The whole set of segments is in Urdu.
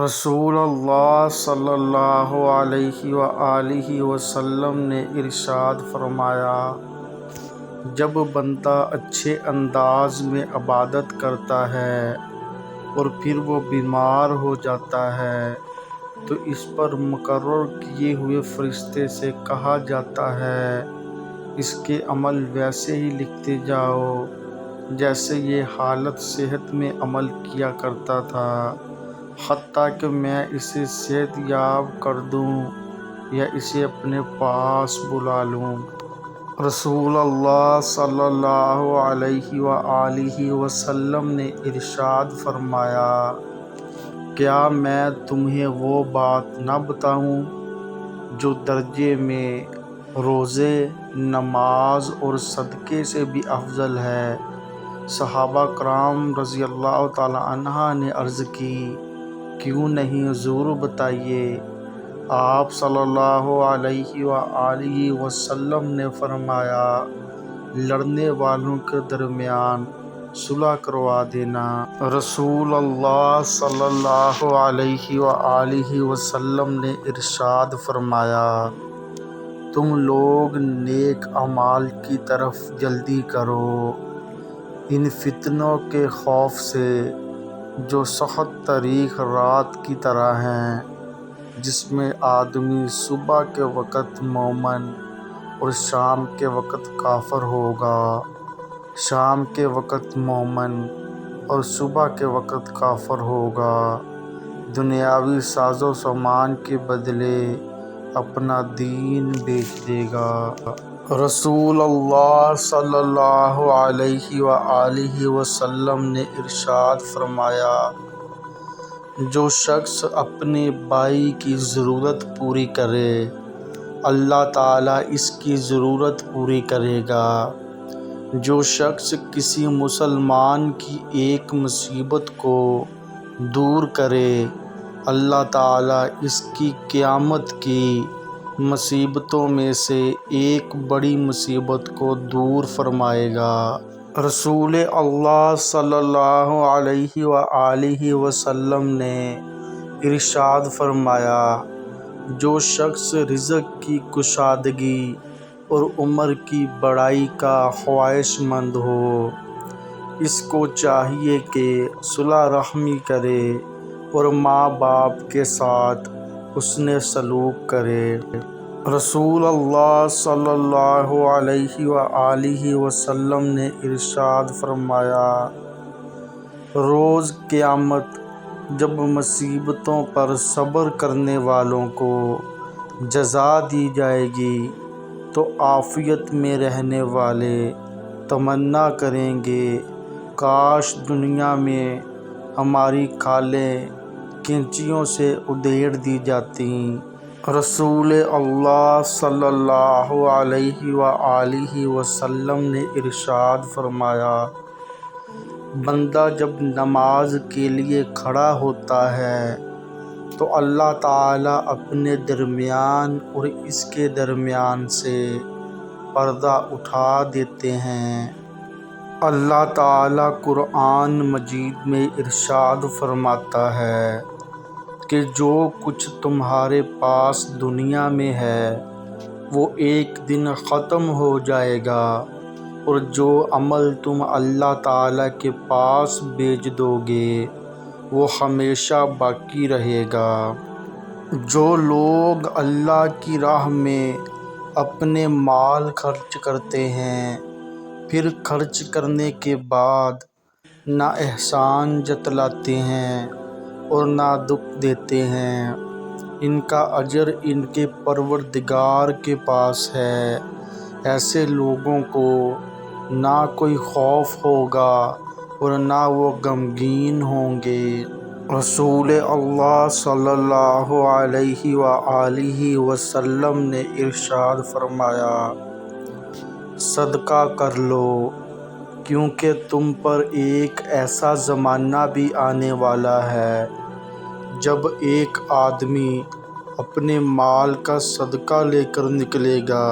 رسول اللہ صلی اللہ علیہ وآلہ وسلم نے ارشاد فرمایا، جب بندہ اچھے انداز میں عبادت کرتا ہے اور پھر وہ بیمار ہو جاتا ہے تو اس پر مقرر کیے ہوئے فرشتے سے کہا جاتا ہے، اس کے عمل ویسے ہی لکھتے جاؤ جیسے یہ حالت صحت میں عمل کیا کرتا تھا، حتیٰ کہ میں اسے صحت یاب کر دوں یا اسے اپنے پاس بلا لوں۔ رسول اللہ صلی اللہ علیہ وآلہ وسلم نے ارشاد فرمایا، کیا میں تمہیں وہ بات نہ بتاؤں جو درجے میں روزے، نماز اور صدقے سے بھی افضل ہے؟ صحابہ کرام رضی اللہ تعالی عنہ نے عرض کی، کیوں نہیں حضور بتائیے۔ آپ صلی اللہ علیہ وآلہ وسلم نے فرمایا، لڑنے والوں کے درمیان صلح کروا دینا۔ رسول اللہ صلی اللہ علیہ وآلہ وسلم نے ارشاد فرمایا، تم لوگ نیک اعمال کی طرف جلدی کرو، ان فتنوں کے خوف سے جو سخت تاریک رات کی طرح ہیں، جس میں آدمی صبح کے وقت مومن اور شام کے وقت کافر ہوگا، شام کے وقت مومن اور صبح کے وقت کافر ہوگا، دنیاوی ساز و سامان کے بدلے اپنا دین بیچ دے گا۔ رسول اللہ صلی اللہ علیہ وآلہ وسلم نے ارشاد فرمایا، جو شخص اپنے بھائی کی ضرورت پوری کرے اللہ تعالیٰ اس کی ضرورت پوری کرے گا، جو شخص کسی مسلمان کی ایک مصیبت کو دور کرے اللہ تعالیٰ اس کی قیامت کی مصیبتوں میں سے ایک بڑی مصیبت کو دور فرمائے گا۔ رسول اللہ صلی اللہ علیہ وآلہ وسلم نے ارشاد فرمایا، جو شخص رزق کی کشادگی اور عمر کی بڑائی کا خواہش مند ہو، اس کو چاہیے کہ صلہ رحمی کرے اور ماں باپ کے ساتھ حسن سلوک کرے۔ رسول اللہ صلی اللہ علیہ وآلہ وسلم نے ارشاد فرمایا، روز قیامت جب مصیبتوں پر صبر کرنے والوں کو جزا دی جائے گی تو عافیت میں رہنے والے تمنا کریں گے، کاش دنیا میں ہماری کھالیں کینچیوں سے ادھیڑ دی جاتیں۔ رسول اللہ صلی اللہ علیہ وآلہ وسلم نے ارشاد فرمایا، بندہ جب نماز کے لیے کھڑا ہوتا ہے تو اللہ تعالیٰ اپنے درمیان اور اس کے درمیان سے پردہ اٹھا دیتے ہیں۔ اللہ تعالیٰ قرآن مجید میں ارشاد فرماتا ہے کہ جو کچھ تمہارے پاس دنیا میں ہے وہ ایک دن ختم ہو جائے گا، اور جو عمل تم اللہ تعالیٰ کے پاس بھیج دو گے وہ ہمیشہ باقی رہے گا۔ جو لوگ اللہ کی راہ میں اپنے مال خرچ کرتے ہیں پھر خرچ کرنے کے بعد نہ احسان جتلاتے ہیں اور نہ دکھ دیتے ہیں، ان کا اجر ان کے پروردگار کے پاس ہے، ایسے لوگوں کو نہ کوئی خوف ہوگا اور نہ وہ غمگین ہوں گے۔ رسول اللہ صلی اللہ علیہ وآلہ وسلم نے ارشاد فرمایا، صدقہ کر لو، کیونکہ تم پر ایک ایسا زمانہ بھی آنے والا ہے جب ایک آدمی اپنے مال کا صدقہ لے کر نکلے گا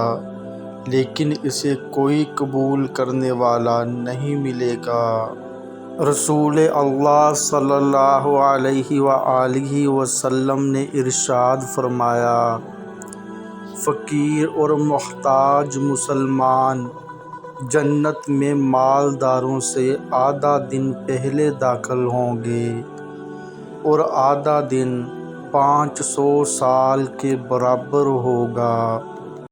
لیکن اسے کوئی قبول کرنے والا نہیں ملے گا۔ رسول اللہ صلی اللہ علیہ وآلہ وسلم نے ارشاد فرمایا، فقیر اور محتاج مسلمان جنت میں مالداروں سے آدھا دن پہلے داخل ہوں گے اور آدھا دن 500 سال کے برابر ہوگا۔